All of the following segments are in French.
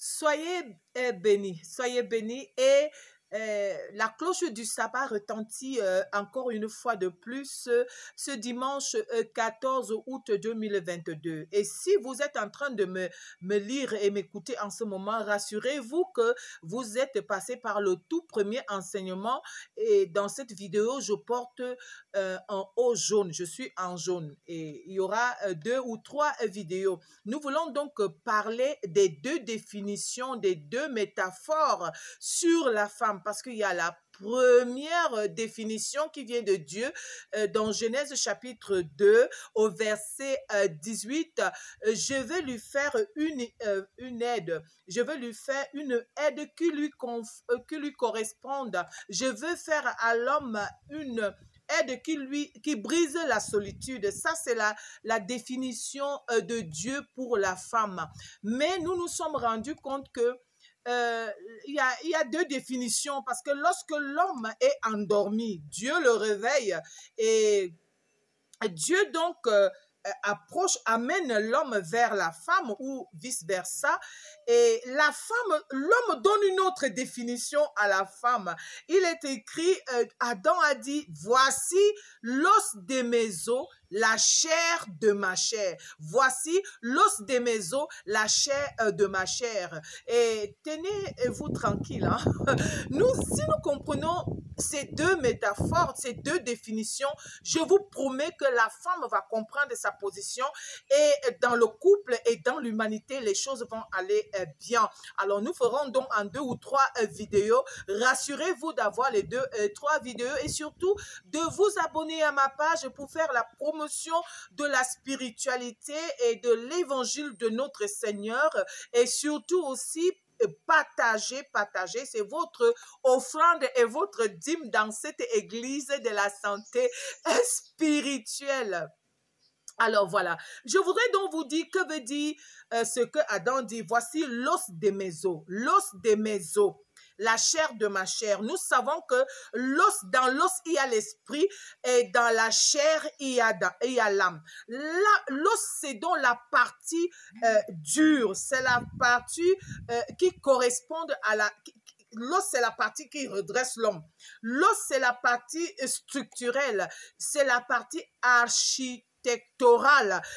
Soyez bénis et la cloche du sabbat retentit encore une fois de plus ce dimanche 14 août 2022. Et si vous êtes en train de me lire et m'écouter en ce moment, rassurez-vous que vous êtes passé par le tout premier enseignement et dans cette vidéo, je porte en haut jaune, je suis en jaune et il y aura 2 ou 3 vidéos. Nous voulons donc parler des 2 définitions, des 2 métaphores sur la femme parce qu'il y a la première définition qui vient de Dieu dans Genèse chapitre 2 au verset 18. Je vais lui faire une aide. Je veux lui faire une aide qui lui corresponde. Je veux faire à l'homme une aide qui brise la solitude. Ça, c'est la définition de Dieu pour la femme. Mais nous nous sommes rendus compte que il y a 2 définitions parce que lorsque l'homme est endormi, Dieu le réveille et Dieu donc amène l'homme vers la femme ou vice-versa. Et la femme, l'homme donne une autre définition à la femme. Il est écrit, Adam a dit, voici l'os de mes os, la chair de ma chair. Voici l'os de mes os, la chair de ma chair. Et tenez-vous tranquille. Hein? Si nous comprenons ces 2 métaphores, ces 2 définitions, je vous promets que la femme va comprendre sa position et dans le couple et dans l'humanité, les choses vont aller bien. Alors, nous ferons donc en 2 ou 3 vidéos. Rassurez-vous d'avoir les 2, 3 vidéos et surtout de vous abonner à ma page pour faire la promotion de la spiritualité et de l'évangile de notre Seigneur et surtout aussi partagez, c'est votre offrande et votre dîme dans cette église de la santé spirituelle. Alors voilà, je voudrais donc vous dire que veut dire ce que Adam dit. Voici l'os de mes os, la chair de ma chair. Nous savons que dans l'os, il y a l'esprit et dans la chair, il y a l'âme. L'os, c'est donc la partie dure, c'est la partie qui correspond à la... L'os, c'est la partie qui redresse l'homme. L'os, c'est la partie structurelle, c'est la partie architecturale.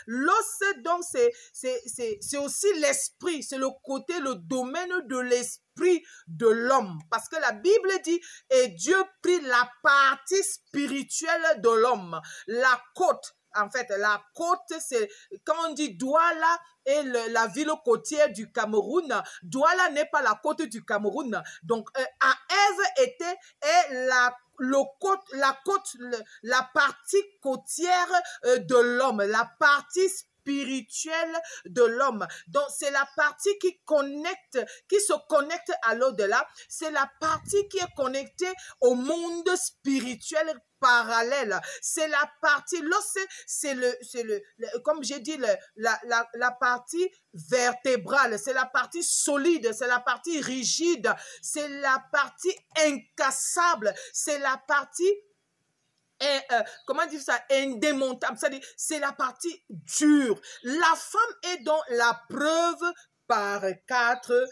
L'os, donc, c'est aussi l'esprit, c'est le côté, le domaine de l'esprit de l'homme. Parce que la Bible dit, et Dieu prit la partie spirituelle de l'homme, la côte. En fait, la côte, c'est quand on dit Douala et la ville côtière du Cameroun. Douala n'est pas la côte du Cameroun. Donc, à Ève la partie côtière de l'homme, la partie spirituelle de l'homme. Donc, c'est la partie qui se connecte à l'au-delà. C'est la partie qui est connectée au monde spirituel parallèle. C'est la partie, comme j'ai dit, la partie vertébrale, c'est la partie solide, c'est la partie rigide, c'est la partie incassable, c'est la partie comment dire ça, indémontable, c'est la partie dure. La femme est donc la preuve par 4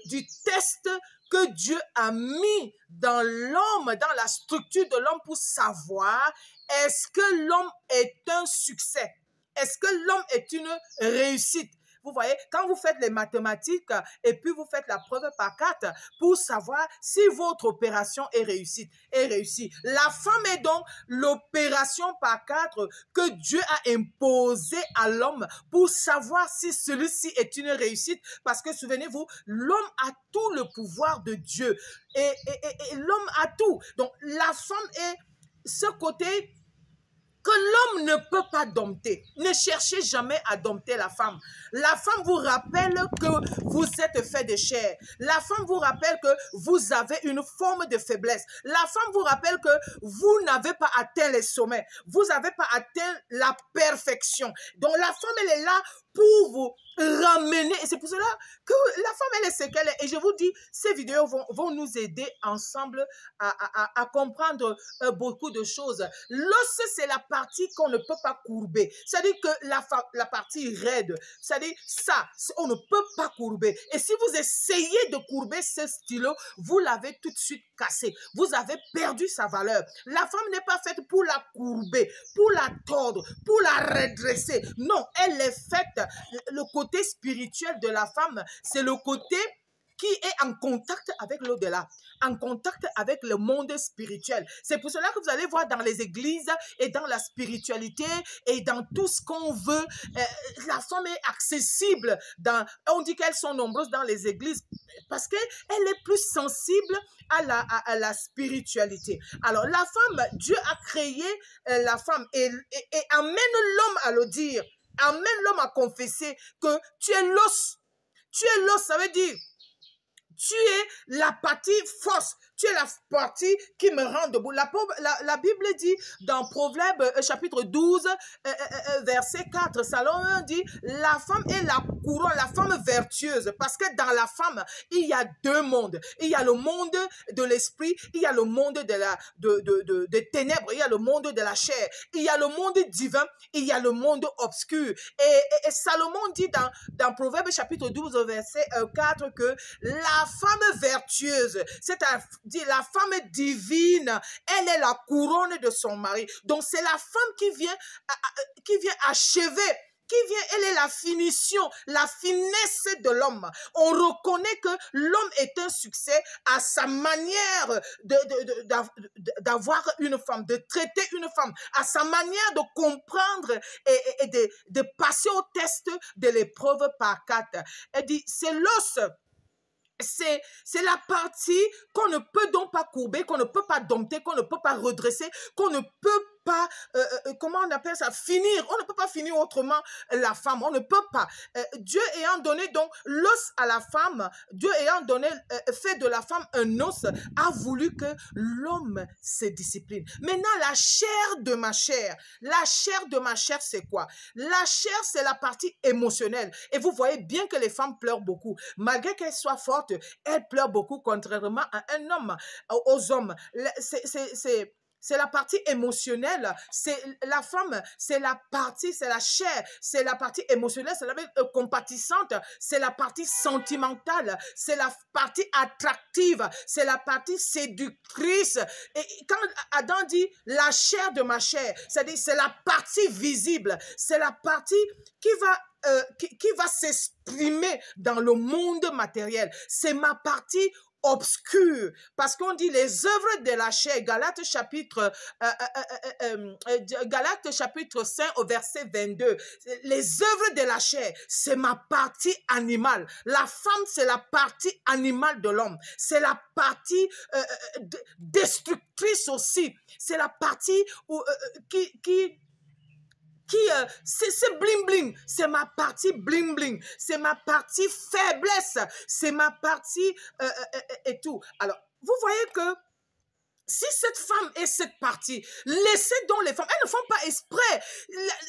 du test que Dieu a mis dans l'homme, dans la structure de l'homme pour savoir est-ce que l'homme est un succès, est-ce que l'homme est une réussite. Vous voyez, quand vous faites les mathématiques et puis vous faites la preuve par 4 pour savoir si votre opération est réussie. La femme est donc l'opération par 4 que Dieu a imposée à l'homme pour savoir si celui-ci est une réussite. Parce que souvenez-vous, l'homme a tout le pouvoir de Dieu et l'homme a tout. Donc la femme est ce côté que l'homme ne peut pas dompter. Ne cherchez jamais à dompter la femme. La femme vous rappelle que vous êtes fait de chair. La femme vous rappelle que vous avez une forme de faiblesse. La femme vous rappelle que vous n'avez pas atteint les sommets. Vous n'avez pas atteint la perfection. Donc la femme, elle est là pour vous ramener. Et c'est pour cela que la femme, elle est ce qu'elle est. Et je vous dis, ces vidéos vont nous aider ensemble à comprendre beaucoup de choses. L'os, c'est la partie qu'on ne peut pas courber. C'est-à-dire que la partie raide, c'est-à-dire ça, on ne peut pas courber. Et si vous essayez de courber ce stylo, vous l'avez tout de suite cassé. Vous avez perdu sa valeur. La femme n'est pas faite pour la courber, pour la tordre, pour la redresser. Non, elle est faite. Le côté spirituel de la femme, c'est le côté qui est en contact avec l'au-delà, en contact avec le monde spirituel. C'est pour cela que vous allez voir dans les églises et dans la spiritualité et dans tout ce qu'on veut, la femme est accessible. On dit qu'elles sont nombreuses dans les églises parce qu'elle est plus sensible à la spiritualité. Alors, la femme, Dieu a créé la femme et amène l'homme à le dire, amène l'homme à confesser que tu es l'os. Tu es l'os, ça veut dire tu es la partie fausse. Tu es la partie qui me rend debout. La Bible dit dans Proverbe chapitre 12, verset 4, Salomon dit, la femme est la couronne, la femme vertueuse. Parce que dans la femme, il y a deux mondes. Il y a le monde de l'esprit, il y a le monde des ténèbres, il y a le monde de la chair, il y a le monde divin, il y a le monde obscur. Et Salomon dit dans Proverbe chapitre 12, verset 4, que la femme vertueuse, c'est-à-dire la femme divine, elle est la couronne de son mari. Donc c'est la femme qui vient achever, elle est la finition, la finesse de l'homme. On reconnaît que l'homme est un succès à sa manière d'avoir une femme, de traiter une femme, à sa manière de comprendre et de passer au test de l'épreuve par 4. Elle dit, c'est l'os. C'est la partie qu'on ne peut donc pas courber, qu'on ne peut pas dompter, qu'on ne peut pas redresser, qu'on ne peut pas, comment on appelle ça, finir. On ne peut pas finir autrement la femme, on ne peut pas. Dieu ayant donné donc l'os à la femme, Dieu ayant donné, fait de la femme un os, a voulu que l'homme se discipline. Maintenant, la chair de ma chair, c'est quoi? La chair, c'est la partie émotionnelle. Et vous voyez bien que les femmes pleurent beaucoup. Malgré qu'elles soient fortes, elles pleurent beaucoup, contrairement à un homme, aux hommes. C'est la partie émotionnelle, c'est la femme, c'est la chair, c'est la partie émotionnelle, c'est la compatissante, c'est la partie sentimentale, c'est la partie attractive, c'est la partie séductrice. Et quand Adam dit la chair de ma chair, c'est-à-dire c'est la partie visible, c'est la partie qui va s'exprimer dans le monde matériel. C'est ma partie obscure, parce qu'on dit les œuvres de la chair, Galates chapitre 5 au verset 22, les œuvres de la chair, c'est ma partie animale. La femme, c'est la partie animale de l'homme, c'est la partie destructrice aussi, c'est la partie c'est bling bling, c'est ma partie bling bling, c'est ma partie faiblesse, c'est ma partie et tout. Alors, vous voyez que si cette femme est cette partie, laissez donc les femmes, elles ne font pas exprès.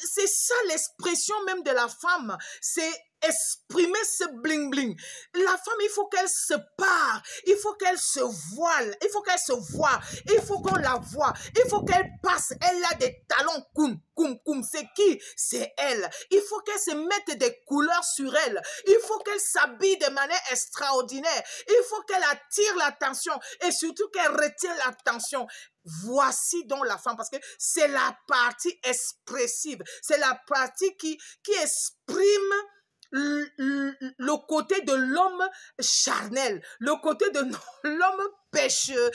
C'est ça l'expression même de la femme, c'est exprimer ce bling bling. La femme, il faut qu'elle se pare, il faut qu'elle se voile, il faut qu'elle se voie, il faut qu'on la voie, il faut qu'elle passe. Elle a des talons koum, koum, koum. C'est qui? C'est elle. Il faut qu'elle se mette des couleurs sur elle. Il faut qu'elle s'habille de manière extraordinaire. Il faut qu'elle attire l'attention et surtout qu'elle retient l'attention. Voici donc la femme, parce que c'est la partie expressive, c'est la partie qui exprime le côté de l'homme charnel, le côté de l'homme pécheur,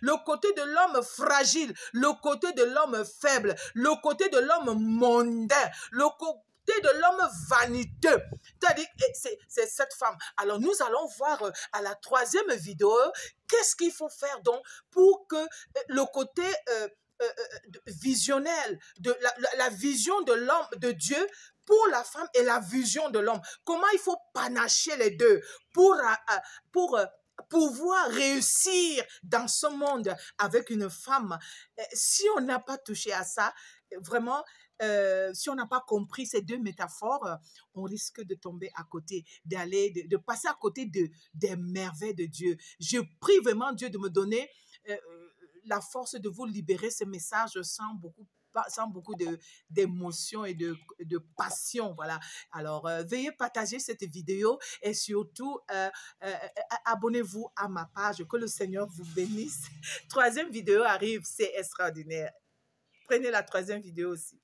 le côté de l'homme fragile, le côté de l'homme faible, le côté de l'homme mondain, le côté de l'homme vaniteux. C'est-à-dire, c'est cette femme. Alors, nous allons voir à la troisième vidéo, qu'est-ce qu'il faut faire donc pour que le côté visionnel, de la vision de l'homme, de Dieu, pour la femme et la vision de l'homme. Comment il faut panacher les deux pour pouvoir réussir dans ce monde avec une femme. Si on n'a pas touché à ça, vraiment, si on n'a pas compris ces deux métaphores, on risque de tomber à côté, de passer à côté des merveilles de Dieu. Je prie vraiment Dieu de me donner la force de vous libérer ce message sans beaucoup d'émotion et de passion. Voilà. Alors, veuillez partager cette vidéo et surtout, abonnez-vous à ma page. Que le Seigneur vous bénisse. Troisième vidéo arrive, c'est extraordinaire. Prenez la troisième vidéo aussi.